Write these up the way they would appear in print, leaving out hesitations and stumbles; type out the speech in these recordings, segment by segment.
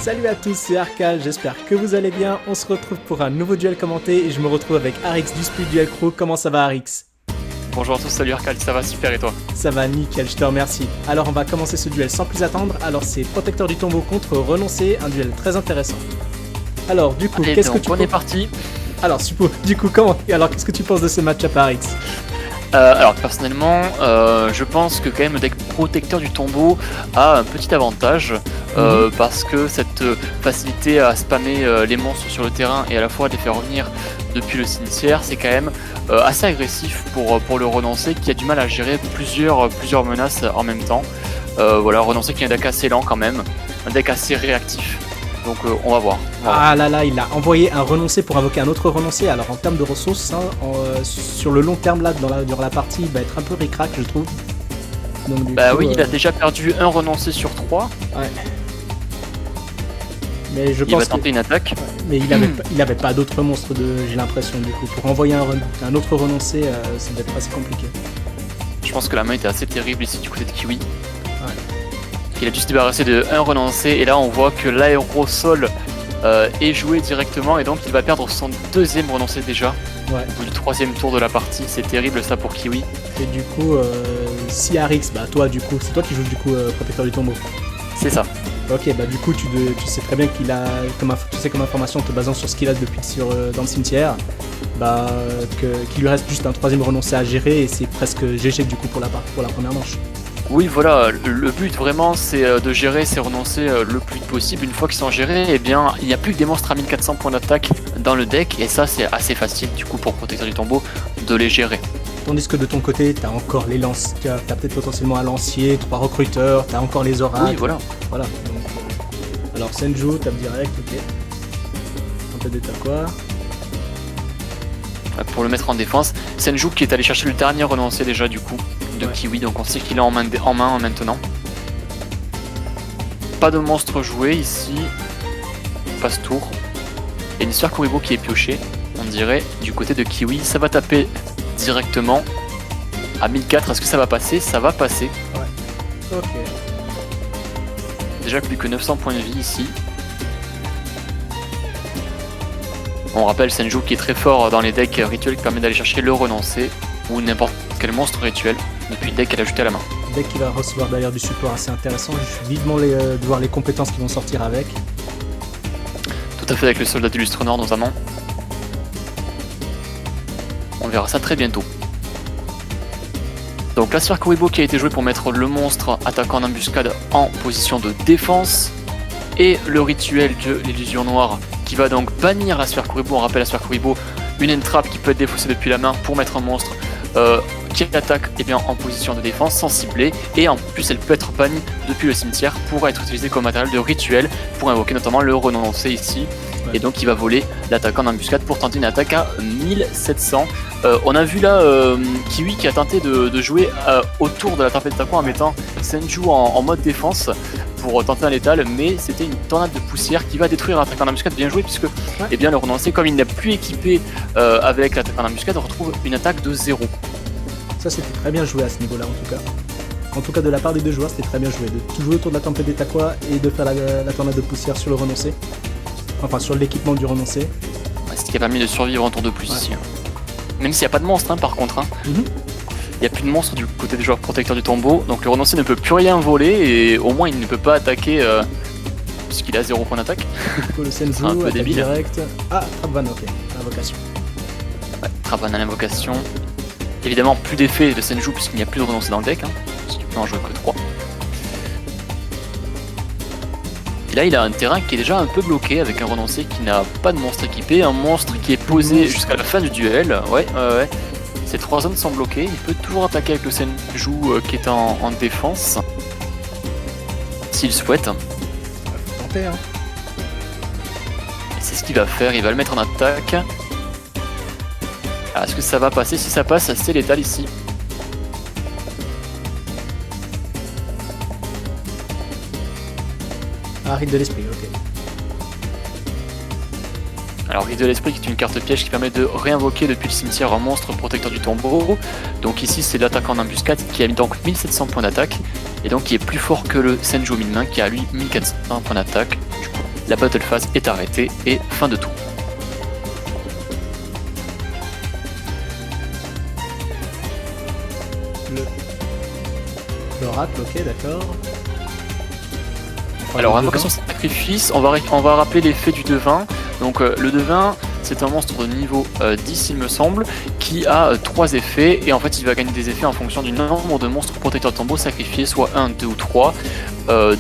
Salut à tous, c'est Arcal, j'espère que vous allez bien. On se retrouve pour un nouveau duel commenté et je me retrouve avec Arix du Split Duel Crew. Comment ça va Arix? Bonjour à tous, salut Arcal, ça va super et toi? Ça va nickel, je te remercie. Alors on va commencer ce duel sans plus attendre. Alors c'est Protecteur du Tombeau contre Renoncer, un duel très intéressant. Alors du coup, Allez, qu'est-ce que donc, tu on est parti. Alors du coup, qu'est-ce que tu penses de ce match-up Arix? Alors personnellement, je pense que quand même le deck protecteur du tombeau a un petit avantage parce que cette facilité à spammer les monstres sur le terrain et à la fois de les faire revenir depuis le cimetière, c'est quand même assez agressif pour le renoncer qui a du mal à gérer plusieurs menaces en même temps. Voilà, renoncer qui est un deck assez lent quand même, un deck assez réactif. Donc on va voir. Ah là là, il a envoyé un renoncé pour invoquer un autre renoncé. Alors en termes de ressources, hein, sur le long terme là, durant la partie, il va être un peu ric-rac, je trouve. Donc, Oui, il a déjà perdu un renoncé sur 3. Ouais. Mais je Il pense va tenter une attaque. Mais il avait pas d'autres monstres, j'ai l'impression, du coup. Pour envoyer un autre renoncé, ça va être assez compliqué. Je pense que la main était assez terrible ici du côté de Kiwi. Ouais. Il a dû se débarrasser de un renoncé et là on voit que l'aérosol est joué directement et donc il va perdre son deuxième renoncé déjà. Ouais. Au bout du troisième tour de la partie, c'est terrible ça pour Kiwi. Et du coup, si Arix, bah toi du coup, c'est toi qui joues du coup Protecteur du Tombeau. C'est ça. Ok, bah du coup tu sais très bien qu'il a, tu sais comme information en te basant sur ce qu'il a depuis dans le cimetière, bah qu'il lui reste juste un troisième renoncé à gérer et c'est presque GG du coup pour la première manche. Oui voilà, le but vraiment c'est de gérer ces renoncés le plus vite possible. Une fois qu'ils sont gérés, eh bien il n'y a plus que des monstres à 1400 points d'attaque dans le deck et ça c'est assez facile du coup pour Protecteur du Tombeau de les gérer. Tandis que de ton côté, t'as encore les lances, t'as peut-être potentiellement un lancier, 3 recruteurs, t'as encore les oracles. Oui voilà. Voilà. Donc, alors Senju, tape direct, ok. Un peu d'état quoi. Pour le mettre en défense, Senju qui est allé chercher le dernier renoncé déjà du coup de Kiwi, donc on sait qu'il est en main maintenant. Pas de monstre joué ici, passe tour. Et une Sphère Kuriboh qui est piochée, on dirait du côté de Kiwi, ça va taper directement à 1004, est-ce que ça va passer? Ça va passer. Ouais. Ok. Déjà plus que 900 points de vie ici. On rappelle Senju qui est très fort dans les decks rituels qui permet d'aller chercher le renoncé ou n'importe quel monstre rituel depuis le deck qu'elle a ajouté à la main. Deck qui va recevoir d'ailleurs du support assez intéressant, je suis vivement de voir les compétences qui vont sortir avec. Tout à fait avec le soldat du Lustre Nord notamment. On verra ça très bientôt. Donc la Sphère Kuriboh qui a été jouée pour mettre le monstre attaquant en embuscade en position de défense. Et le rituel de l'illusion noire qui va donc bannir la Sphère Kuriboh. On rappelle la Sphère Kuriboh, une entrave qui peut être défaussée depuis la main pour mettre un monstre qui attaque en position de défense sans cibler. Et en plus elle peut être bannie depuis le cimetière pour être utilisée comme matériel de rituel pour invoquer notamment le renoncé ici. Et donc il va voler l'attaquant en embuscade pour tenter une attaque à 1700. On a vu là Kiwi qui a tenté de jouer autour de la tempête d'aqua en mettant Senju en mode défense pour tenter un létal, mais c'était une tornade de poussière qui va détruire l'attaquant en embuscade. Bien joué puisque le renoncé, comme il n'est plus équipé avec l'attaquant en embuscade, retrouve une attaque de 0. Ça c'était très bien joué à ce niveau là en tout cas. En tout cas de la part des deux joueurs c'était très bien joué, de jouer autour de la tempête d'aqua et de faire la tornade de poussière sur le renoncé. Enfin sur l'équipement du renoncé. Ce qui a permis de survivre en tour de plus ici. Même s'il n'y a pas de monstre par contre. Il n'y a plus de monstre du côté des joueurs protecteurs du tombeau, donc le renoncé ne peut plus rien voler et au moins il ne peut pas attaquer puisqu'il a 0 point d'attaque. Le Senju, un peu débile. Direct. Ah, Trapvan, ok, invocation. Ouais, Trapvan à l'invocation. Évidemment plus d'effet de Senju puisqu'il n'y a plus de renoncé dans le deck, puisqu'il peut en jouer que 3. Et là il a un terrain qui est déjà un peu bloqué avec un renoncé qui n'a pas de monstre équipé, un monstre qui est posé jusqu'à la fin du duel. Ouais. Ces 3 zones sont bloquées, il peut toujours attaquer avec le Senju qui est en défense. S'il souhaite. Faut tenter, hein. Et c'est ce qu'il va faire, il va le mettre en attaque. Est-ce que ça va passer? Si ça passe, c'est létal ici. Ah, rite de l'esprit, ok. Alors Rite de l'Esprit qui est une carte piège qui permet de réinvoquer depuis le cimetière un monstre protecteur du tombeau. Donc ici c'est l'attaquant d'embuscade qui a donc 1700 points d'attaque et donc qui est plus fort que le Senju Minmin qui a lui 1400 points d'attaque. Du coup la battle phase est arrêtée et fin de tour. L'oracle, ok, d'accord. Alors invocation sacrifice, on va rappeler l'effet du devin. Donc le devin c'est un monstre de niveau 10 il me semble, qui a 3 effets et en fait il va gagner des effets en fonction du nombre de monstres protecteurs de tombeau sacrifiés, soit 1, 2 ou 3.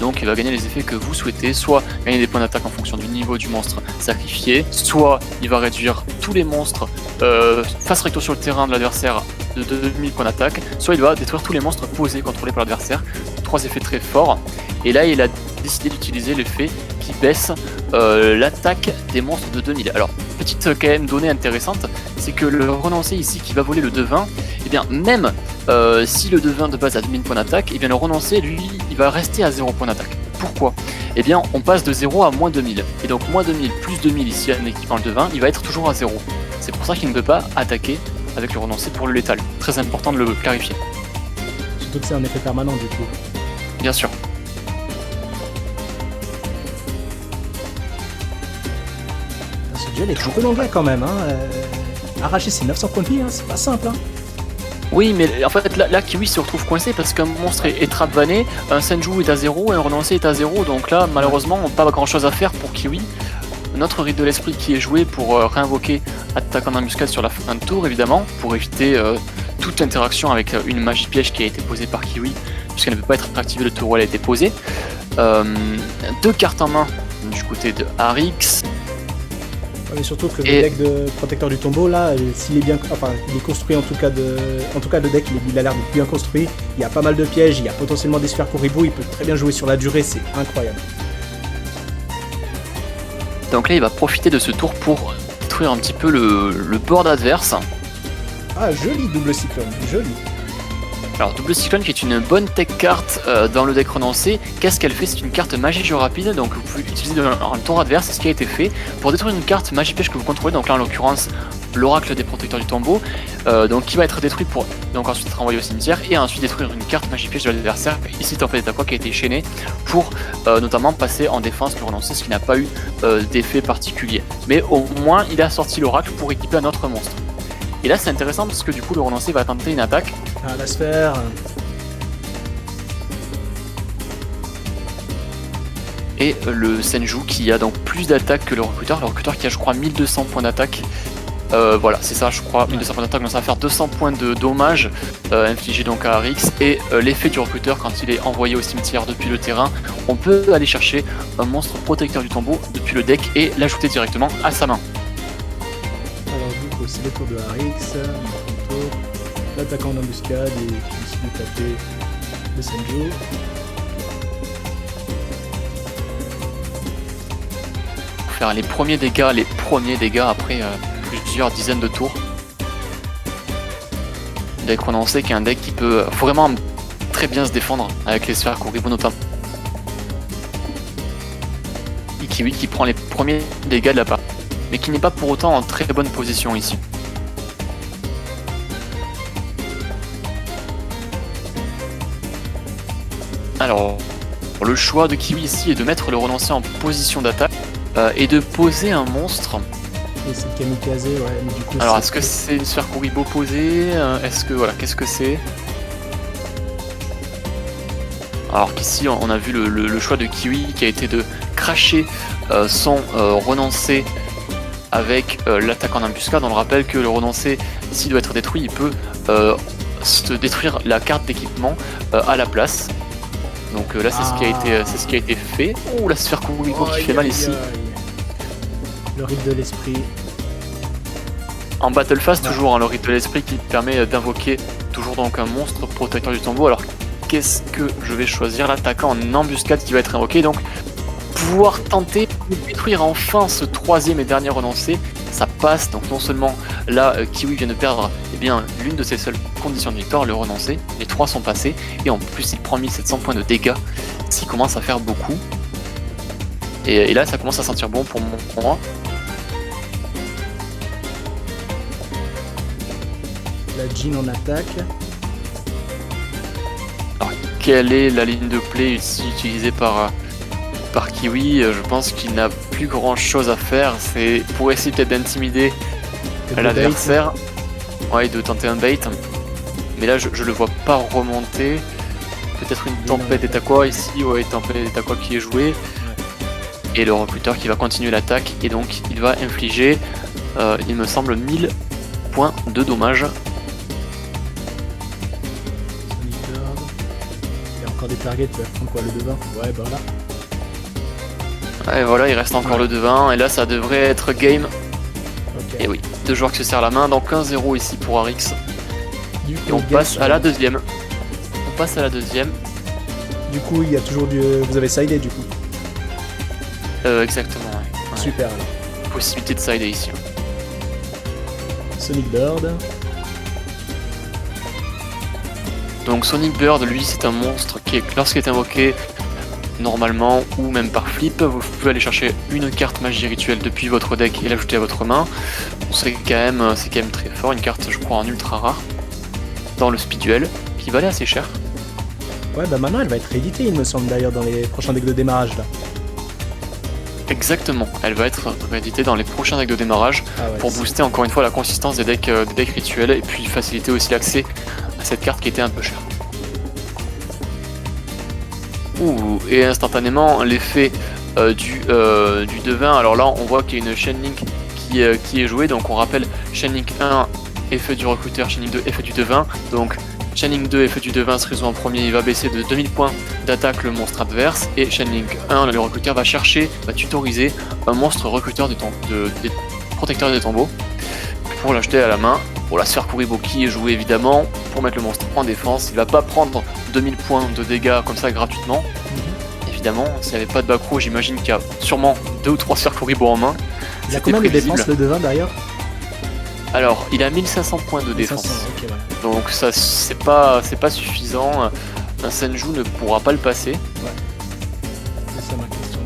Donc il va gagner les effets que vous souhaitez, soit gagner des points d'attaque en fonction du niveau du monstre sacrifié, soit il va réduire tous les monstres face recto sur le terrain de l'adversaire de 2000 points d'attaque, soit il va détruire tous les monstres posés contrôlés par l'adversaire. 3 effets très forts. Et là il a décidé d'utiliser l'effet qui baisse l'attaque des monstres de 2000. Alors petite quand même donnée intéressante, c'est que le renoncé ici qui va voler le devin, et bien même si le devin de base a 2000 points d'attaque, et bien le renoncé lui il va rester à 0 points d'attaque. Pourquoi ? Et bien on passe de 0 à moins 2000. Et donc moins 2000 plus 2000 ici en équipant le devin, il va être toujours à 0. C'est pour ça qu'il ne peut pas attaquer avec le renoncé pour le létal. Très important de le clarifier. Surtout que c'est un effet permanent du coup. Bien sûr. Ce duel est trop longuet quand même. Arracher ses 900 points de vie, c'est pas simple. Oui, mais en fait là Kiwi se retrouve coincé parce qu'un monstre est trap-vanné, un Senju est à 0 et un renoncé est à 0. Donc là, malheureusement, pas grand chose à faire pour Kiwi. Notre Rite de l'Esprit qui est joué pour réinvoquer attaquant d'embuscade sur la fin de tour, évidemment, pour éviter toute interaction avec une magie piège qui a été posée par Kiwi, puisqu'elle ne peut pas être activée le tour où elle a été posée. 2 cartes en main du côté de Arix. Mais surtout que le deck de protecteur du tombeau là, s'il est bien, enfin il est construit en tout cas le deck il a l'air d'être bien construit. Il y a pas mal de pièges, il y a potentiellement des sphères Kuriboh, il peut très bien jouer sur la durée, c'est incroyable. Donc là il va profiter de ce tour pour détruire un petit peu le board adverse. Ah joli double cyclone, joli. Alors double cyclone qui est une bonne tech carte dans le deck renoncé. Qu'est-ce qu'elle fait? C'est une carte magie jeu rapide, donc vous pouvez utiliser un tour adverse, c'est ce qui a été fait, pour détruire une carte magie piège que vous contrôlez, donc là en l'occurrence l'oracle des protecteurs du tombeau, donc qui va être détruit pour donc ensuite être envoyé au cimetière et ensuite détruire une carte magie piège de l'adversaire. Ici Tempête d'Aqua qui a été chaîné pour notamment passer en défense le renoncé, ce qui n'a pas eu d'effet particulier. Mais au moins il a sorti l'oracle pour équiper un autre monstre. Et là c'est intéressant parce que du coup le renoncé va tenter une attaque. Ah la sphère. Et le Senju qui a donc plus d'attaque que le recruteur qui a je crois 1200 points d'attaque. Voilà c'est ça je crois, 1200 points d'attaque, donc ça va faire 200 points de dommages infligés donc à Arix. Et l'effet du recruteur quand il est envoyé au cimetière depuis le terrain, on peut aller chercher un monstre protecteur du tombeau depuis le deck et l'ajouter directement à sa main. Alors du coup c'est le tour de Arix, l'attaquant d'embuscade et qui décide de taper le Senju. Pour faire les premiers dégâts après plusieurs dizaines de tours. Deck renoncé qui est un deck qui peut vraiment très bien se défendre avec les sphères Kuriboh notamment. Et qui prend les premiers dégâts de la part, mais qui n'est pas pour autant en très bonne position ici. Alors, le choix de Kiwi ici est de mettre le renoncé en position d'attaque et de poser un monstre. Et c'est le kamikaze, ouais, mais du coup. Alors, est-ce que c'est une sphère Kuriboh posée? Est-ce que, voilà, qu'est-ce que c'est? Alors qu'ici, on a vu le choix de Kiwi qui a été de cracher son renoncé avec l'attaque en embuscade. On le rappelle que le renoncé, s'il doit être détruit, il peut se détruire la carte d'équipement à la place. Donc là c'est ce qui a été fait. Oh la sphère Kuriboh qui fait mal ici. Le rite de l'esprit. En battle phase toujours le rite de l'esprit qui permet d'invoquer toujours donc un monstre protecteur du tombeau. Alors qu'est-ce que je vais choisir? L'attaquant en embuscade qui va être invoqué, donc pouvoir tenter de détruire enfin ce troisième et dernier renoncé. Ça passe, donc non seulement là Kiwi vient de perdre l'une de ses seules conditions de victoire, le renoncé, les 3 sont passés, et en plus il prend 1700 points de dégâts, ce qui commence à faire beaucoup. Et là ça commence à sentir bon pour moi. Jean en attaque. Alors, quelle est la ligne de play ici utilisée par Kiwi? Je pense qu'il n'a plus grand chose à faire. C'est pour essayer peut-être d'intimider l'adversaire. Ouais, de tenter un bait. Mais là, je le vois pas remonter. Peut-être une tempête d'Etaqua ici. Ouais, tempête d'Etaqua qui est jouée. Ouais. Et le recruteur qui va continuer l'attaque. Et donc, il va infliger, il me semble, 1000 points de dommages. Il y a encore des targets. Tu vas prendre quoi, le 2-20? Ouais, bah là. Ouais, voilà, il reste encore le 2-20. Et là, ça devrait être game. Okay. Et oui, 2 joueurs qui se serrent la main. Donc 1-0 ici pour Arix. Et on passe à la deuxième. On passe à la deuxième. Du coup, il y a toujours du... Vous avez sidé du coup. Exactement, ouais. Super. Alors. Possibilité de sider ici. Sonic Bird. Donc Sonic Bird, lui, c'est un monstre qui, lorsqu'il est invoqué, normalement, ou même par flip, vous pouvez aller chercher une carte magie rituelle depuis votre deck et l'ajouter à votre main. C'est quand même très fort, une carte, je crois, en ultra rare. Dans le speed duel, qui valait assez cher. Ouais, bah maintenant elle va être rééditée, il me semble d'ailleurs, dans les prochains decks de démarrage là. Exactement, elle va être rééditée dans les prochains decks de démarrage pour booster encore une fois la consistance des decks rituels et puis faciliter aussi l'accès à cette carte qui était un peu chère. Ouh, et instantanément l'effet du 2-20, alors là on voit qu'il y a une Chain Link qui est jouée, donc on rappelle Chain Link 1, effet du recruteur, Chain Link 2, effet du 2-20, donc Chain Link 2, effet du 2-20 se résout en premier, il va baisser de 2000 points d'attaque le monstre adverse, et Chain Link 1, le recruteur va tutoriser un monstre recruteur des protecteurs des tombeaux, pour l'acheter à la main, pour la sphère Kuriboh qui est jouée évidemment, pour mettre le monstre en défense, il va pas prendre 2000 points de dégâts comme ça gratuitement, évidemment, s'il n'y avait pas de backrow, j'imagine qu'il y a sûrement 2 ou 3 sphères Kuriboh en main. Il y a combien de défense le 2-20 d'ailleurs? Alors, il a 1500 points de défense, okay, ouais. Donc ça c'est pas suffisant, un Senju ne pourra pas le passer. Ouais. C'est ça ma question.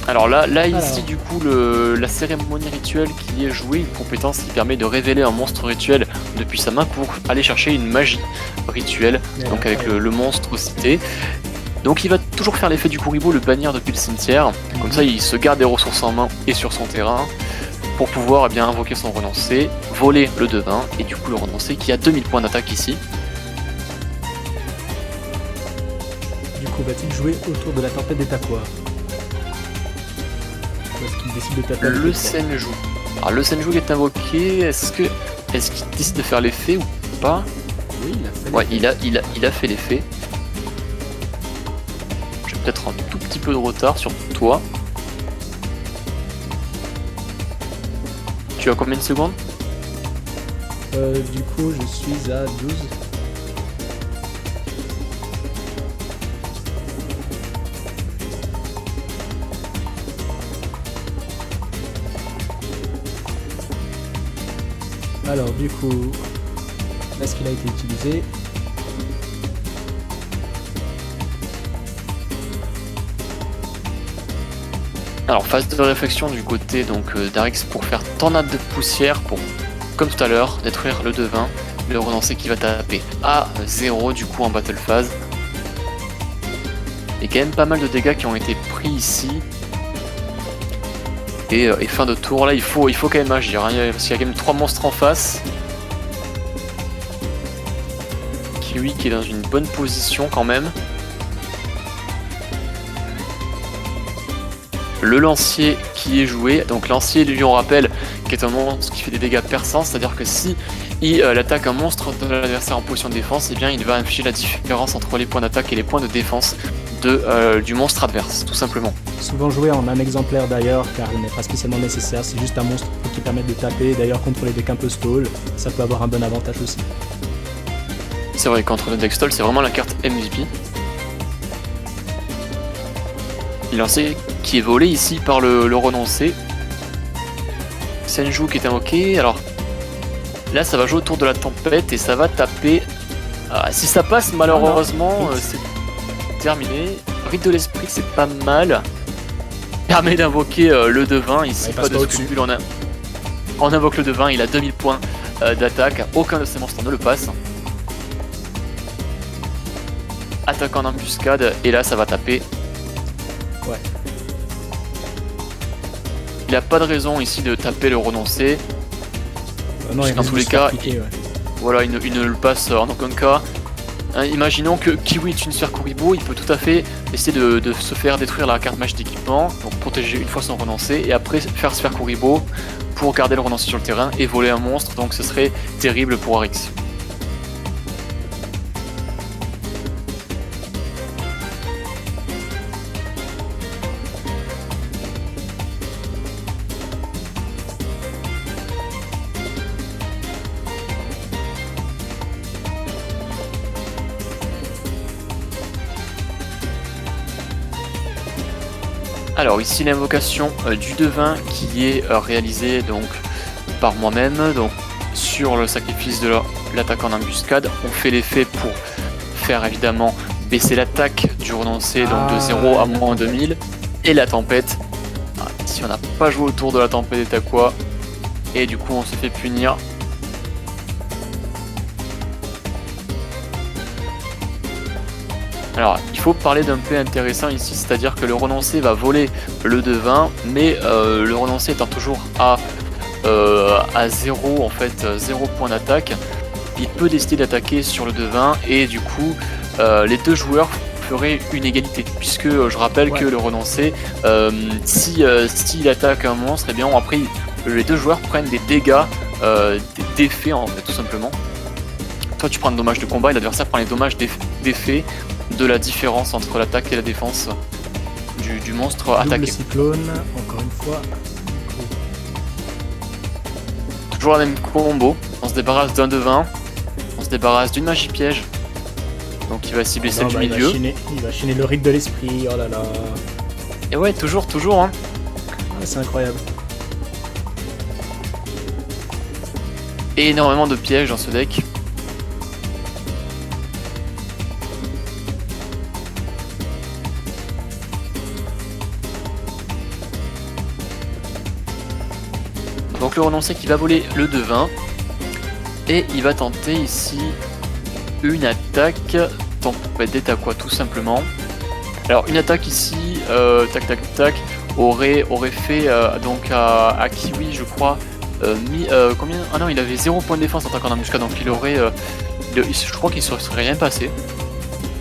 Alors là ici du coup la cérémonie rituelle qui est jouée, une compétence qui permet de révéler un monstre rituel depuis sa main pour aller chercher une magie rituelle, donc avec le monstre cité. Donc il va toujours faire l'effet du Kuriboh, le bannir depuis le cimetière, comme ça il se garde des ressources en main et sur son terrain, pour pouvoir invoquer son renoncé, voler le 2-20 et du coup le renoncé qui a 2000 points d'attaque ici. Du coup va-t-il jouer autour de la tempête d'Etaqua? Est-ce qu'il décide de taper le Senju? Alors le Senju qui est invoqué, est-ce qu'il décide de faire l'effet ou pas? Oui, il a fait l'effet. Ouais, il a fait l'effet. J'ai peut-être un tout petit peu de retard sur toi. Tu as combien de secondes? Du coup, je suis à 12. Alors, du coup, est-ce qu'il a été utilisé? Alors phase de réflexion du côté d'Arix pour faire tornade de poussière pour, comme tout à l'heure, détruire le 2-20, le renoncer qui va taper à 0 du coup en battle phase. Il y a quand même pas mal de dégâts qui ont été pris ici. Et fin de tour là il faut quand même agir, hein, parce qu'il y a quand même 3 monstres en face. Kiwi qui est dans une bonne position quand même. Le lancier qui est joué, donc lancier lui on rappelle qui est un monstre qui fait des dégâts perçants, c'est-à-dire que si il attaque un monstre de l'adversaire en position de défense, et bien il va infliger la différence entre les points d'attaque et les points de défense du monstre adverse, tout simplement. Souvent joué en un exemplaire d'ailleurs, car il n'est pas spécialement nécessaire, c'est juste un monstre qui permet de taper, d'ailleurs contre les decks un peu stall, ça peut avoir un bon avantage aussi. C'est vrai, contre le deck stall, c'est vraiment la carte MVP. Il lancé qui est volé ici par le renoncé. Senju qui est invoqué, alors là ça va jouer autour de la tempête et ça va taper. Si ça passe malheureusement c'est terminé. Rite de l'esprit c'est pas mal. Permet d'invoquer le 2-20 ici, pas de scrupule, on invoque le 2-20, il a 2000 points d'attaque, aucun de ces monstres ne le passe. Attaque en embuscade, et là ça va taper. Ouais. Il a pas de raison ici de taper le renoncé. Non, dans tous les cas, piquer, ouais. Voilà, il ne le passe en aucun cas. Imaginons que Kiwi est une sphère Kuriboh, il peut tout à fait essayer de se faire détruire la carte match d'équipement, donc protéger une fois son renoncé, et après faire sphère Kuriboh pour garder le renoncé sur le terrain et voler un monstre, donc ce serait terrible pour Arix. Alors ici l'invocation du devin qui est réalisée donc par moi-même, donc sur le sacrifice de l'attaque en embuscade. On fait l'effet pour faire évidemment baisser l'attaque du renoncé, donc de 0 à moins 2000, et la tempête. Ici on n'a pas joué autour de la tempête des Taquois, et du coup on se fait punir. Alors, il faut parler d'un peu intéressant ici, c'est-à-dire que le renoncé va voler le devin, mais le renoncé étant toujours à 0, en fait, 0 point d'attaque, il peut décider d'attaquer sur le devin, et du coup, les deux joueurs feraient une égalité, puisque je rappelle que le renoncé, s'il attaque un monstre, et bien après, les deux joueurs prennent des dégâts d'effet, en fait, tout simplement. Toi, tu prends un dommage de combat, et l'adversaire prend les dommages d'effet de la différence entre l'attaque et la défense du monstre attaqué. Double cyclone, encore une fois. Toujours la même combo, on se débarrasse d'un devin, on se débarrasse d'une magie piège, donc il va cibler celle du milieu. Il va chaîner le rite de l'esprit, oh là là. Et ouais, toujours hein. Ah, c'est incroyable. Et énormément de pièges dans ce deck. Donc le renoncé qui va voler le devin, et il va tenter ici une attaque tempête des Taquois tout simplement. Alors une attaque ici, tac tac tac, aurait fait donc à Kiwi je crois, combien? Ah non, il avait 0 point de défense en attaquant en embuscade, donc il aurait, je crois qu'il ne serait rien passé.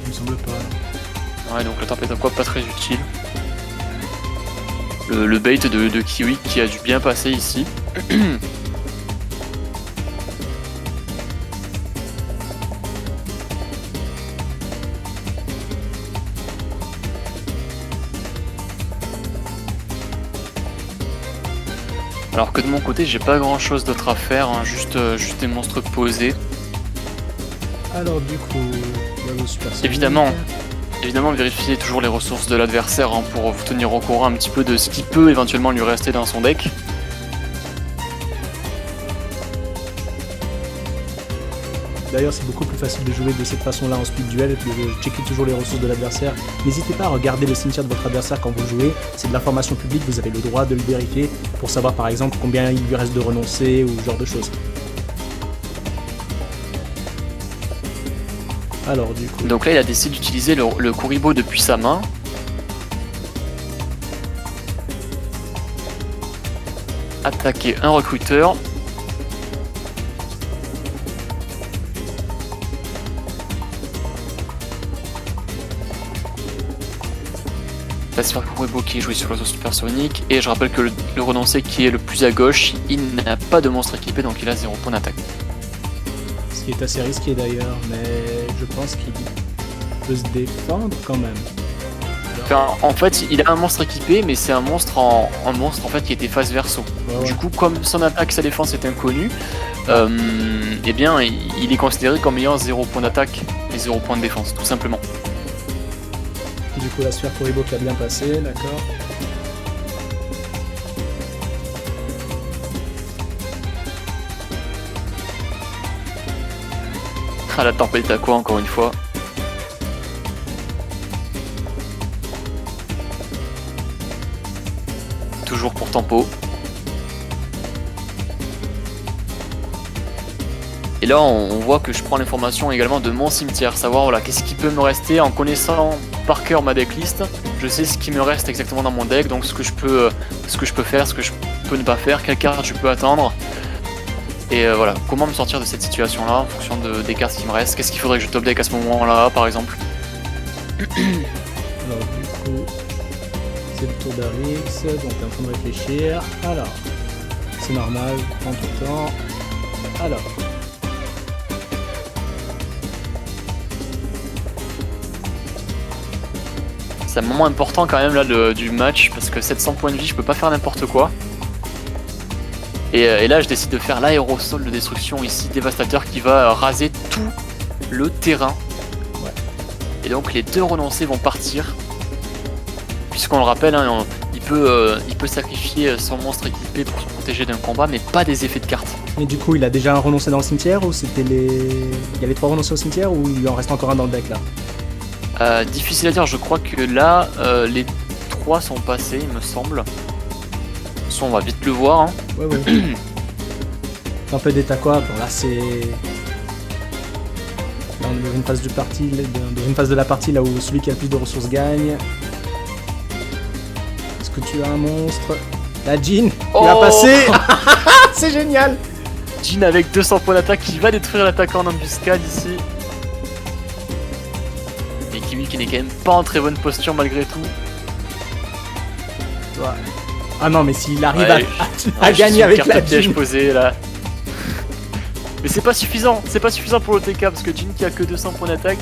Il me semble pas. Ouais, donc la tempête des Taquois pas très utile. Le bait de Kiwi qui a dû bien passer ici. Alors que de mon côté j'ai pas grand chose d'autre à faire, hein, juste des monstres posés. Alors du coup, le super Évidemment vérifiez toujours les ressources de l'adversaire hein, pour vous tenir au courant un petit peu de ce qui peut éventuellement lui rester dans son deck. D'ailleurs, c'est beaucoup plus facile de jouer de cette façon-là en speed duel, de checker toujours les ressources de l'adversaire. N'hésitez pas à regarder le cimetière de votre adversaire quand vous jouez, c'est de l'information publique, vous avez le droit de le vérifier pour savoir par exemple combien il lui reste de renoncer ou ce genre de choses. Alors du coup... Donc là il a décidé d'utiliser le Kuriboh depuis sa main. Attaquer un recruteur. La sphère Kuriboh qui est jouée sur l'oiseau supersonique. Et je rappelle que le renoncé qui est le plus à gauche, il n'a pas de monstre équipé, donc il a 0 point d'attaque. Ce qui est assez risqué d'ailleurs, mais je pense qu'il peut se défendre quand même. Enfin, en fait, il a un monstre équipé, mais c'est un monstre en fait qui était face verso. Ouais. Du coup, comme son attaque, sa défense est inconnue, eh bien, il est considéré comme ayant 0 point d'attaque et 0 point de défense, tout simplement. Du coup, la sphère Kuriboh qui a bien passé, d'accord. Ah, la tempête à quoi encore une fois. Toujours pour tempo. là on voit que je prends l'information également de mon cimetière, savoir voilà, qu'est-ce qui peut me rester en connaissant par cœur ma decklist. Je sais ce qui me reste exactement dans mon deck, donc ce que je peux faire, ce que je peux ne pas faire, quelle carte je peux attendre. Et voilà, comment me sortir de cette situation là en fonction des cartes qui me restent. Qu'est-ce qu'il faudrait que je top deck à ce moment là par exemple. Alors du coup, c'est le tour d'Arix, donc t'es en train de réfléchir. Alors, c'est normal, prends ton temps. Alors. C'est un moment important quand même là du match parce que 700 points de vie, je peux pas faire n'importe quoi. Et là je décide de faire l'aérosol de destruction ici, dévastateur, qui va raser tout le terrain. Ouais. Et donc les 2 renoncés vont partir. Puisqu'on le rappelle, hein, il peut sacrifier son monstre équipé pour se protéger d'un combat, mais pas des effets de cartes. Mais du coup, il a déjà un renoncé dans le cimetière ou c'était les... Il y avait 3 renoncés au cimetière ou il en reste encore un dans le deck là? Difficile à dire, je crois que là, les 3 sont passés, il me semble. On va vite le voir. Hein. Ouais. Un peu d'état quoi. Bon là c'est... Là on est dans une phase de la partie là où celui qui a le plus de ressources gagne. Est-ce que tu as un monstre? La Jean, il a passé. C'est génial. Jean avec 200 points d'attaque qui va détruire l'attaquant en embuscade ici. Et Kiwi qui n'est quand même pas en très bonne posture malgré tout. Ouais. Ah non, mais s'il arrive à gagner avec la piège posée là. Mais c'est pas suffisant pour le TK parce que Jean qui a que 200 points d'attaque.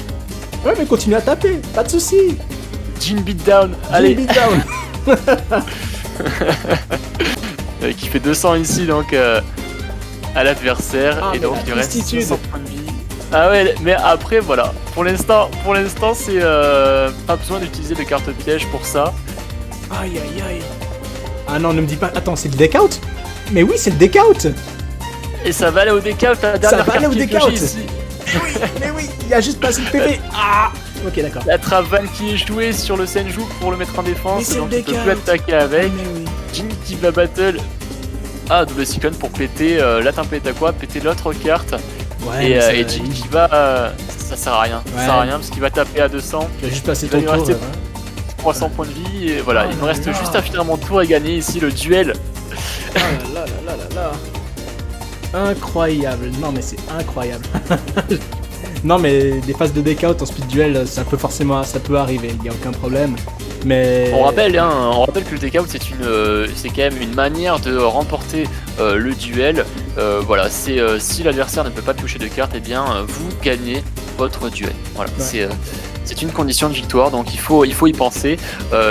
Ouais, mais continue à taper, pas de soucis. Jean beatdown, allez. Jean beatdown. Qui fait 200 ici donc à l'adversaire et donc il reste 200 points de vie. Ah ouais, mais après voilà, pour l'instant c'est pas besoin d'utiliser de carte piège pour ça. Aïe. Ah non, ne me dis pas. Attends, c'est le deck out? Mais oui, c'est le deck out. Et ça va aller au deck out, la dernière carte qui est piochée ici. Mais oui, il a juste passé le PV. Ah. Ok, d'accord. La Travan qui est jouée sur le Senju pour le mettre en défense, donc il peut plus attaquer avec. Jean qui va battle. Ah, double cyclone pour péter la tempête à quoi? Péter l'autre carte. Ouais, et Jean qui va. Ça sert à rien. Ça sert à rien parce qu'il va taper à 200. Il va juste passer ton tour. 300 points de vie et voilà, il me reste juste à finir mon tour et gagner ici le duel. Oh là. Incroyable, non mais c'est incroyable. Non mais des phases de deck out en speed duel, ça peut arriver, il n'y a aucun problème. Mais on rappelle que le deck out c'est quand même une manière de remporter le duel. Voilà, c'est si l'adversaire ne peut pas piocher de cartes, et bien vous gagnez votre duel. Voilà, ouais. C'est une condition de victoire, donc il faut y penser.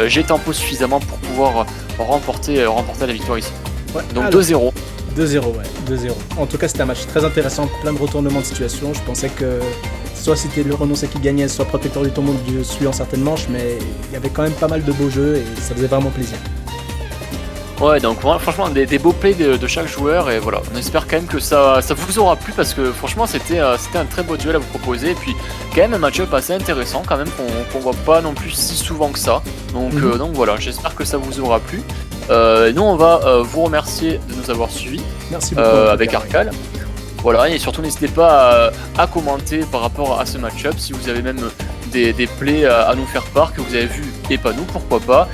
J'ai tempo suffisamment pour pouvoir remporter la victoire ici. Ouais, donc 2-0. 2-0, ouais, 2-0. En tout cas, c'était un match très intéressant, plein de retournements de situation. Je pensais que soit c'était le renoncé qui gagnait, soit protecteur du tombeau suivant certaines manches, mais il y avait quand même pas mal de beaux jeux et ça faisait vraiment plaisir. Ouais, donc franchement des beaux plays de chaque joueur et voilà, on espère quand même que ça vous aura plu parce que franchement c'était un très beau duel à vous proposer et puis quand même un match-up assez intéressant quand même qu'on voit pas non plus si souvent que ça. Donc voilà, j'espère que ça vous aura plu. Nous on va vous remercier de nous avoir suivis. Merci beaucoup avec Arcal. Voilà, et surtout n'hésitez pas à commenter par rapport à ce match-up si vous avez même des plays à nous faire part que vous avez vu et pas nous, pourquoi pas.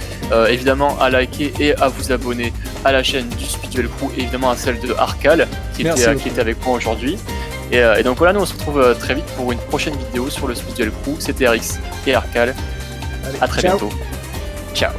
Évidemment à liker et à vous abonner à la chaîne du Speed Duel Crew et évidemment à celle de Arcal qui était avec moi aujourd'hui. Et donc voilà, nous on se retrouve très vite pour une prochaine vidéo sur le Speed Duel Crew. C'était RX et Arcal. Allez, à très bientôt. Ciao.